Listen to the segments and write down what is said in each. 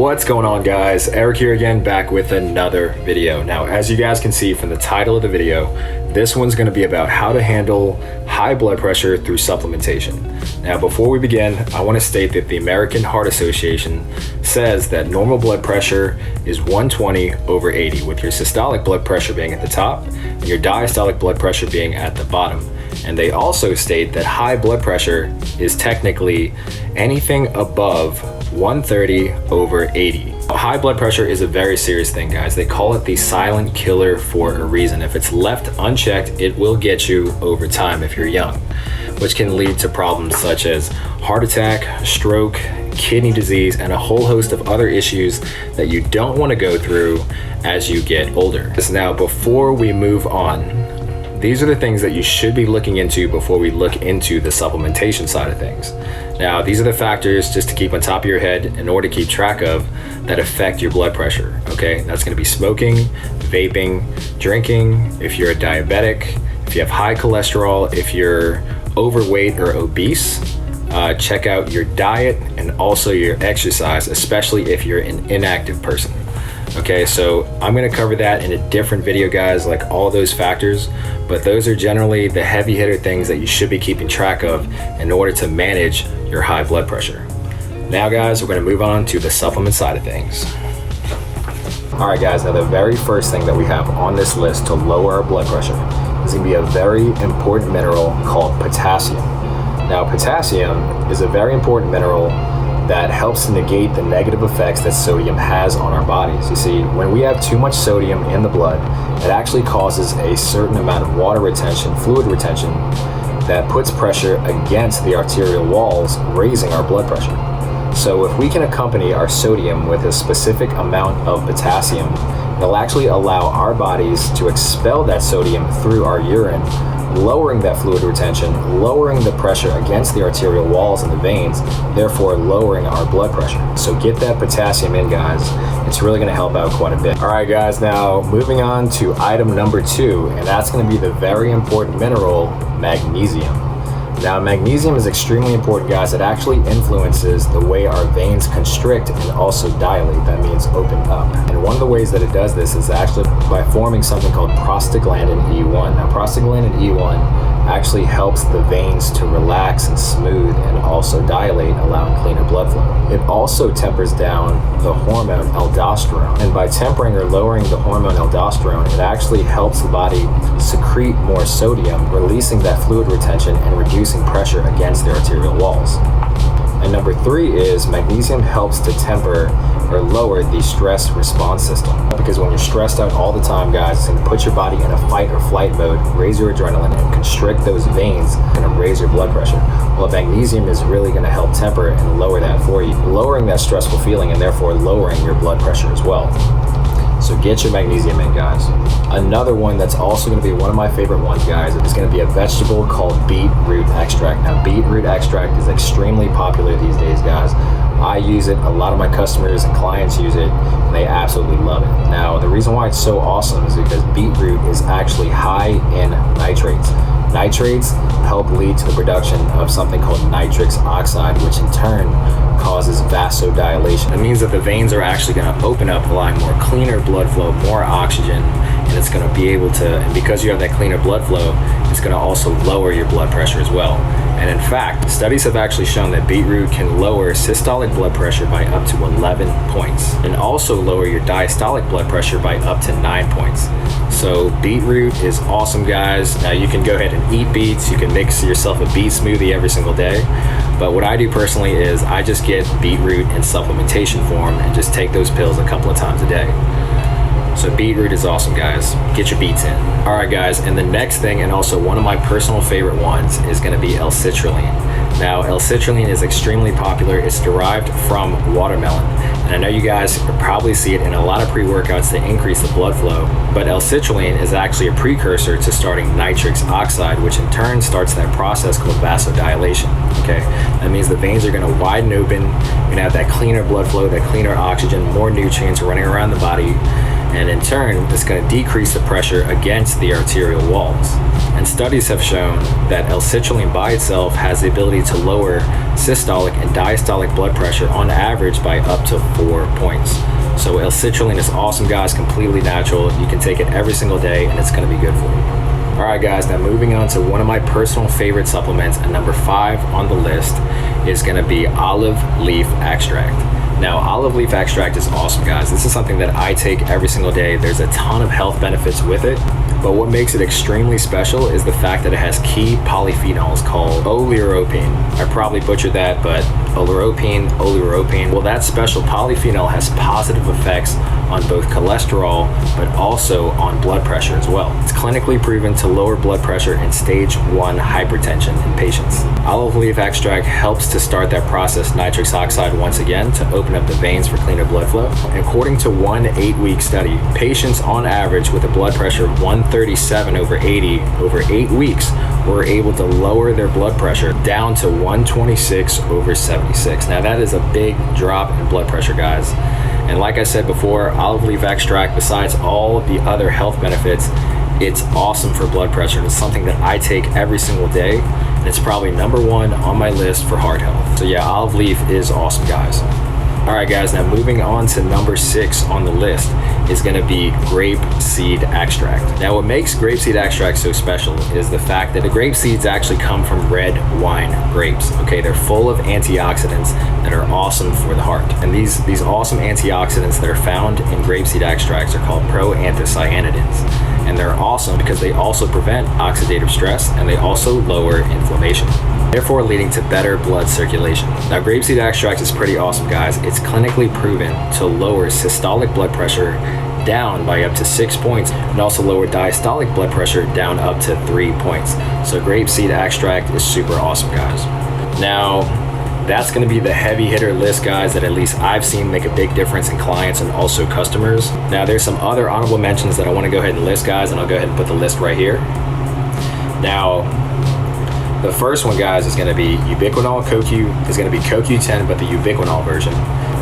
What's going on, guys? Eric here again, back with another video. Now, as you guys can see from the title of the video, this one's going to be about how to handle high blood pressure through supplementation. Now, before we begin, I want to state that the American Heart Association says that normal blood pressure is 120/80, with your systolic blood pressure being at the top and your diastolic blood pressure being at the bottom. And they also state that high blood pressure is technically anything above 130/80. High blood pressure is a very serious thing, guys. They call it the silent killer for a reason. If it's left unchecked, it will get you over time if you're young, which can lead to problems such as heart attack, stroke, kidney disease, and a whole host of other issues that you don't want to go through as you get older. Now, before we move on, these are the things that you should be looking into before we look into the supplementation side of things. Now, these are the factors just to keep on top of your head in order to keep track of that affect your blood pressure, okay? That's gonna be smoking, vaping, drinking, if you're a diabetic, if you have high cholesterol, if you're overweight or obese. Check out your diet and also your exercise, especially if you're an inactive person. Okay, so I'm gonna cover that in a different video, guys, like all those factors, but those are generally the heavy hitter things that you should be keeping track of in order to manage your high blood pressure. Now, guys, we're gonna move on to the supplement side of things. All right, guys, now the very first thing that we have on this list to lower our blood pressure is gonna be a very important mineral called potassium. Now, potassium is a very important mineral that helps to negate the negative effects that sodium has on our bodies. You see, when we have too much sodium in the blood, it actually causes a certain amount of water retention, fluid retention, that puts pressure against the arterial walls, raising our blood pressure. So if we can accompany our sodium with a specific amount of potassium, it'll actually allow our bodies to expel that sodium through our urine, lowering that fluid retention, lowering the pressure against the arterial walls and the veins, therefore lowering our blood pressure. So get that potassium in, guys. It's really gonna help out quite a bit. All right, guys, now moving on to item number 2, and that's gonna be the very important mineral, magnesium. Now, magnesium is extremely important, guys. It actually influences the way our veins constrict and also dilate. That means open up. And one of the ways that it does this is actually by forming something called prostaglandin E1. Now, prostaglandin E1 actually helps the veins to relax and smooth and also dilate, allowing cleaner blood flow. It also tempers down the hormone aldosterone. And by tempering or lowering the hormone aldosterone, it actually helps the body secrete more sodium, releasing that fluid retention and reducing pressure against the arterial walls. And number 3 is magnesium helps to temper or lower the stress response system. Because when you're stressed out all the time, guys, it's gonna put your body in a fight or flight mode, raise your adrenaline, and constrict those veins, gonna raise your blood pressure. Well, magnesium is really gonna help temper and lower that for you, lowering that stressful feeling and therefore lowering your blood pressure as well. So get your magnesium in, guys. Another one that's also gonna be one of my favorite ones, guys, is gonna be a vegetable called BeetRoot extract. Now, BeetRoot extract is extremely popular these days, guys. I use it, a lot of my customers and clients use it, and they absolutely love it. Now, the reason why it's so awesome is because beetroot is actually high in nitrates. Nitrates help lead to the production of something called nitric oxide, which in turn causes vasodilation. It means that the veins are actually going to open up, allowing more cleaner blood flow, more oxygen, and it's going to be able to, and because you have that cleaner blood flow, it's going to also lower your blood pressure as well. And in fact, studies have actually shown that beetroot can lower systolic blood pressure by up to 11 points, and also lower your diastolic blood pressure by up to 9 points. So beetroot is awesome, guys. Now, you can go ahead and eat beets. You can mix yourself a beet smoothie every single day. But what I do personally is I just get beetroot in supplementation form and just take those pills a couple of times a day. So beetroot is awesome, guys. Get your beets in. All right, guys, and the next thing, and also one of my personal favorite ones, is gonna be L-citrulline. Now, L-citrulline is extremely popular. It's derived from watermelon. And I know you guys probably see it in a lot of pre-workouts to increase the blood flow, but L-citrulline is actually a precursor to starting nitric oxide, which in turn starts that process called vasodilation, okay? That means the veins are gonna widen open, you're gonna have that cleaner blood flow, that cleaner oxygen, more nutrients running around the body, And in turn, it's going to decrease the pressure against the arterial walls. And studies have shown that L-citrulline by itself has the ability to lower systolic and diastolic blood pressure on average by up to 4 points. So L-citrulline is awesome, guys, completely natural. You can take it every single day and it's going to be good for you. All right, guys, now moving on to one of my personal favorite supplements, and number 5 on the list is going to be olive leaf extract. Now, olive leaf extract is awesome, guys. This is something that I take every single day. There's a ton of health benefits with it, but what makes it extremely special is the fact that it has key polyphenols called oleuropein. I probably butchered that, but oleuropein. Well, that special polyphenol has positive effects on both cholesterol, but also on blood pressure as well. It's clinically proven to lower blood pressure in stage 1 hypertension in patients. Olive leaf extract helps to start that process, nitrous oxide, once again, to open up the veins for cleaner blood flow. According to one 8-week study, patients on average with a blood pressure of 137/80 over 8 weeks were able to lower their blood pressure down to 126/76. Now that is a big drop in blood pressure, guys. And like I said before, olive leaf extract, besides all of the other health benefits, it's awesome for blood pressure. It's something that I take every single day, and it's probably number 1 on my list for heart health. So yeah, olive leaf is awesome, guys. All right, guys, now moving on to number 6 on the list is going to be grapeseed extract. Now, what makes grapeseed extract so special is the fact that the grape seeds actually come from red wine grapes. Okay, they're full of antioxidants that are awesome for the heart. And these awesome antioxidants that are found in grapeseed extracts are called proanthocyanidins. And they're awesome because they also prevent oxidative stress and they also lower inflammation, therefore leading to better blood circulation. Now, grapeseed extract is pretty awesome, guys. It's clinically proven to lower systolic blood pressure down by up to 6 points and also lower diastolic blood pressure down up to 3 points. So grapeseed extract is super awesome, guys. Now, that's going to be the heavy hitter list, guys, that at least I've seen make a big difference in clients and also customers. Now, there's some other honorable mentions that I want to go ahead and list, guys, and I'll go ahead and put the list right here. Now, the first one, guys, is going to be ubiquinol CoQ. Is going to be CoQ10, but the ubiquinol version.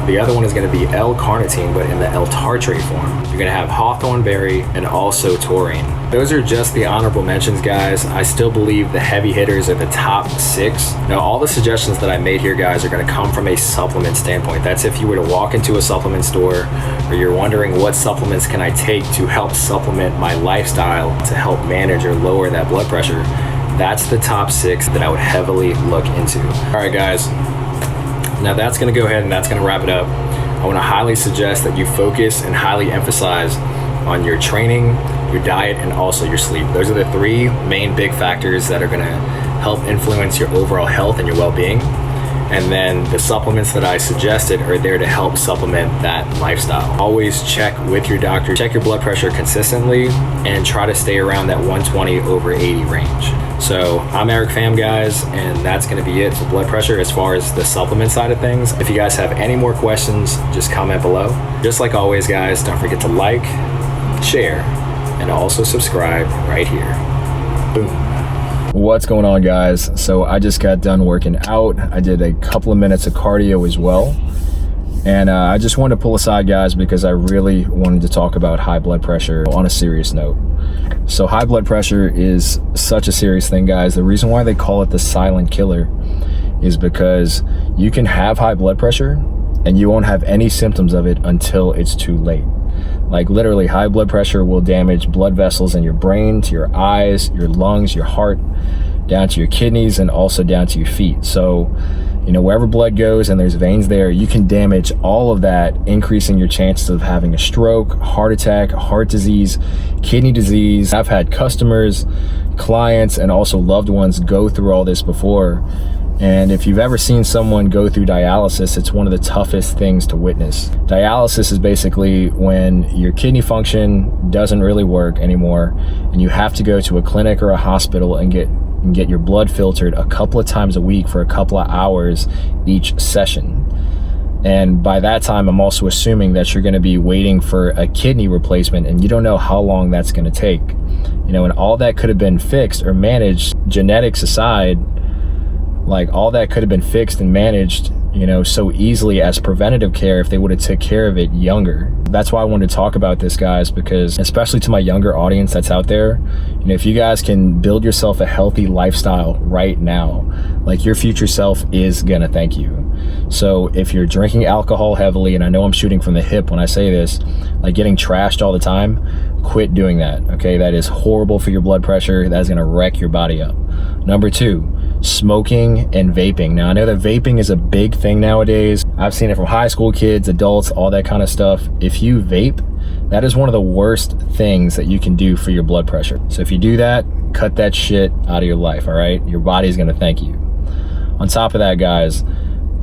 The other one is going to be L-carnitine, but in the L-tartrate form. You're going to have hawthorn berry and also taurine. Those are just the honorable mentions, guys. I still believe the heavy hitters are the top 6. Now, all the suggestions that I made here, guys, are going to come from a supplement standpoint. That's if you were to walk into a supplement store or you're wondering what supplements can I take to help supplement my lifestyle to help manage or lower that blood pressure. That's the top 6 that I would heavily look into. All right, guys. Now that's going to go ahead and that's going to wrap it up. I want to highly suggest that you focus and highly emphasize on your training, your diet, and also your sleep. Those are the 3 main big factors that are going to help influence your overall health and your well-being. And then the supplements that I suggested are there to help supplement that lifestyle. Always check with your doctor, check your blood pressure consistently, and try to stay around that 120/80 range. So I'm Eric Pham, guys, and that's going to be it for blood pressure as far as the supplement side of things. If you guys have any more questions, just comment below. Just like always, guys, don't forget to like, share, and also subscribe right here. Boom. What's going on, guys? So I just got done working out. I did a couple of minutes of cardio as well. And I just wanted to pull aside, guys, because I really wanted to talk about high blood pressure on a serious note. So high blood pressure is such a serious thing, guys. The reason why they call it the silent killer is because you can have high blood pressure and you won't have any symptoms of it until it's too late. Like literally, high blood pressure will damage blood vessels in your brain, to your eyes, your lungs, your heart, down to your kidneys, and also down to your feet. So, you know, wherever blood goes and there's veins there, you can damage all of that, increasing your chances of having a stroke, heart attack, heart disease, kidney disease. I've had customers, clients, and also loved ones go through all this before. And if you've ever seen someone go through dialysis, it's one of the toughest things to witness. Dialysis is basically when your kidney function doesn't really work anymore and you have to go to a clinic or a hospital and get your blood filtered a couple of times a week for a couple of hours each session. And by that time, I'm also assuming that you're going to be waiting for a kidney replacement, and you don't know how long that's going to take. You know, and all that could have been fixed or managed, genetics aside, like all that could have been fixed and managed, you know, so easily as preventative care if they would have took care of it younger. That's why I wanted to talk about this, guys, because especially to my younger audience that's out there, you know, if you guys can build yourself a healthy lifestyle right now, like your future self is gonna thank you. So if you're drinking alcohol heavily, and I know I'm shooting from the hip when I say this, like getting trashed all the time, quit doing that, okay? That is horrible for your blood pressure. That is gonna wreck your body up. Number 2, smoking and vaping. Now, I know that vaping is a big thing nowadays. I've seen it from high school kids, adults, all that kind of stuff. If you vape, that is one of the worst things that you can do for your blood pressure. So if you do that, cut that shit out of your life, all right? Your body's gonna thank you. On top of that, guys,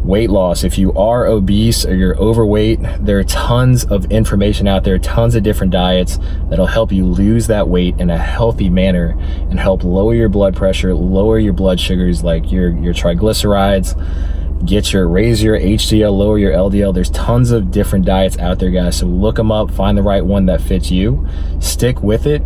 weight loss. If you are obese or you're overweight, there are tons of information out there, tons of different diets that'll help you lose that weight in a healthy manner and help lower your blood pressure, lower your blood sugars, like your triglycerides, raise your HDL, lower your LDL. There's tons of different diets out there, guys. So look them up, find the right one that fits you, stick with it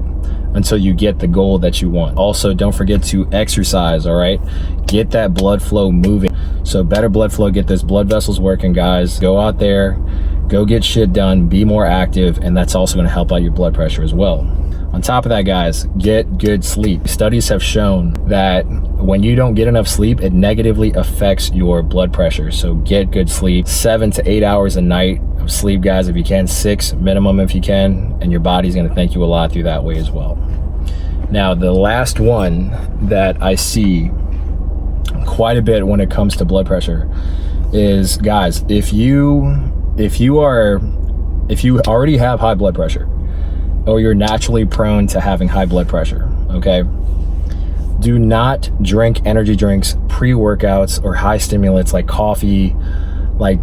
until you get the goal that you want. Also, don't forget to exercise, all right? Get that blood flow moving. So better blood flow, get those blood vessels working, guys. Go out there, go get shit done, be more active, and that's also gonna help out your blood pressure as well. On top of that, guys, get good sleep. Studies have shown that when you don't get enough sleep, it negatively affects your blood pressure. So get good sleep, 7 to 8 hours a night of sleep, guys, if you can, 6 minimum if you can, and your body's gonna thank you a lot through that way as well. Now, the last one that I see quite a bit when it comes to blood pressure is, guys, if you already have high blood pressure, or you're naturally prone to having high blood pressure, okay? Do not drink energy drinks, pre-workouts, or high stimulants like coffee. Like,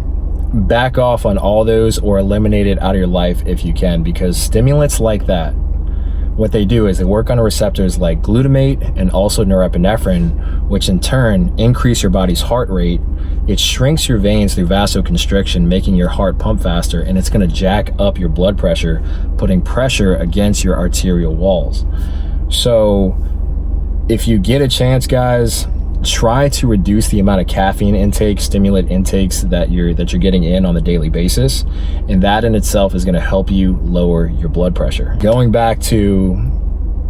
back off on all those or eliminate it out of your life if you can, because stimulants like that, what they do is they work on receptors like glutamate and also norepinephrine, which in turn increase your body's heart rate. It shrinks your veins through vasoconstriction, making your heart pump faster, and it's gonna jack up your blood pressure, putting pressure against your arterial walls. So if you get a chance, guys, try to reduce the amount of caffeine intake, stimulant intakes that you're getting in on a daily basis, and that in itself is going to help you lower your blood pressure. Going back to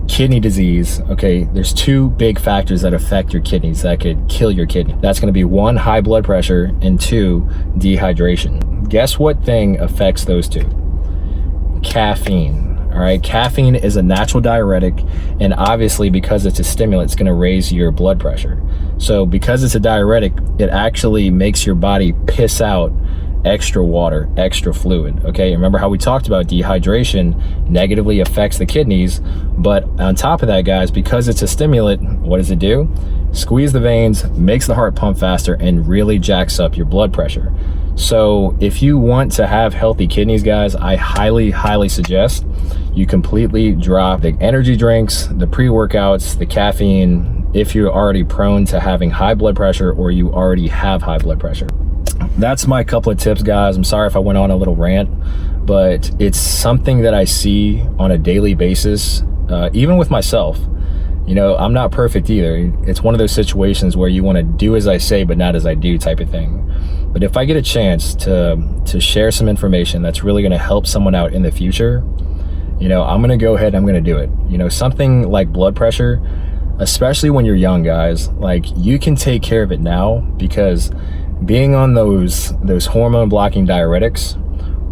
kidney disease, okay, there's 2 big factors that affect your kidneys that could kill your kidney. That's going to be 1, high blood pressure, and 2, dehydration. Guess what thing affects those 2? Caffeine. All right, caffeine is a natural diuretic, and obviously because it's a stimulant, it's gonna raise your blood pressure. So because it's a diuretic, it actually makes your body piss out extra water, extra fluid, okay? Remember how we talked about dehydration negatively affects the kidneys, but on top of that, guys, because it's a stimulant, what does it do? Squeeze the veins, makes the heart pump faster, and really jacks up your blood pressure. So if you want to have healthy kidneys, guys, I highly, highly suggest you completely drop the energy drinks, the pre-workouts, the caffeine, if you're already prone to having high blood pressure or you already have high blood pressure. That's my couple of tips, guys. I'm sorry if I went on a little rant, but it's something that I see on a daily basis, even with myself. You know, I'm not perfect either. It's one of those situations where you want to do as I say, but not as I do type of thing. But if I get a chance to share some information that's really going to help someone out in the future, you know, I'm going to go ahead and I'm going to do it. You know, something like blood pressure, especially when you're young, guys, like you can take care of it now, because being on those hormone blocking diuretics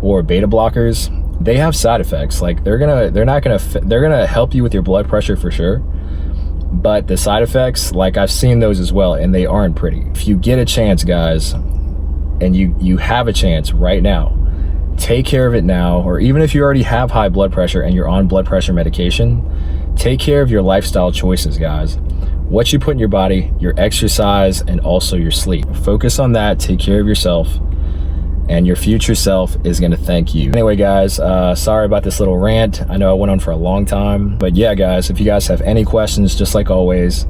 or beta blockers, they have side effects. Like they're gonna help you with your blood pressure for sure, but the side effects, like I've seen those as well, and they aren't pretty. If you get a chance, guys, and you have a chance right now, take care of it now. Or even if you already have high blood pressure and you're on blood pressure medication, take care of your lifestyle choices, guys. What you put in your body, your exercise, and also your sleep. Focus on that, take care of yourself, and your future self is gonna thank you. Anyway, guys, sorry about this little rant. I know I went on for a long time, but yeah, guys, if you guys have any questions, just like always,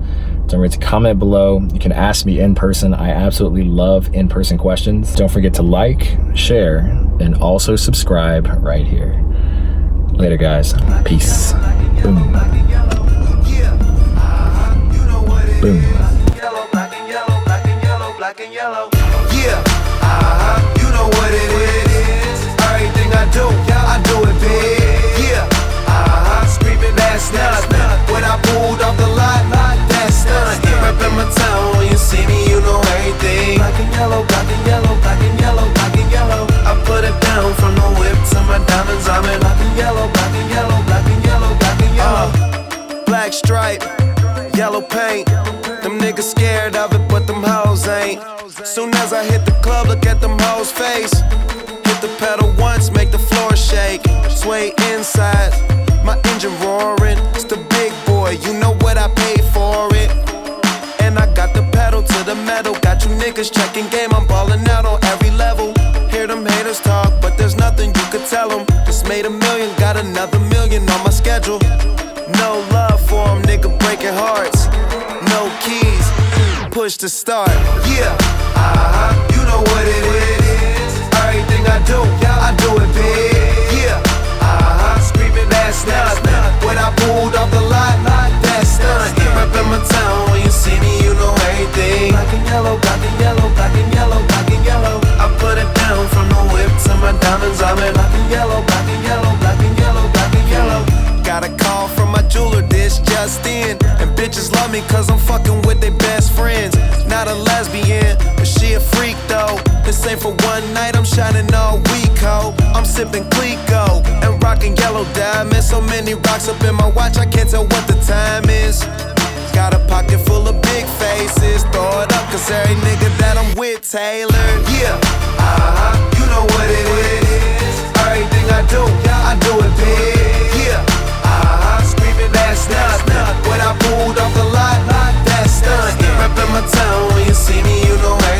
don't forget to comment below. You can ask me in person. I absolutely love in-person questions. Don't forget to like, share, and also subscribe right here. Later, guys. Peace. Boom. Boom. Yellow, black and yellow, black and yellow, black and yellow. Yeah. hoe's face. Hit the pedal once, make the floor shake. Sway inside, my engine roaring. It's the big boy, you know what I paid for it. And I got the pedal to the metal. Got you niggas checking game, I'm ballin' out on every level. Hear them haters talk, but there's nothing you could tell them. Just made $1 million, got another $1 million on my schedule. No love for them, nigga breaking hearts. No keys, push to start. Yeah, you know what it is. Everything I do it big. Yeah, screaming that's not. When I pulled off the lot, that's done. Reppin' my town, when you see me, you know everything. Black and yellow, black and yellow, black and yellow, black and yellow. I put it down from the whip to my diamonds. I'm in black and yellow, black and yellow, black and yellow, black and yellow. Got a call from my jeweler, this just in. And bitches love me cause I'm fucking with their best friends. Not a lesbian, but she a freak though. This ain't for one night, I'm shining all week, ho. I'm sipping Clico and rocking yellow diamonds. So many rocks up in my watch, I can't tell what the time is. Got a pocket full of big faces, throw it up cause every nigga that I'm with Taylor.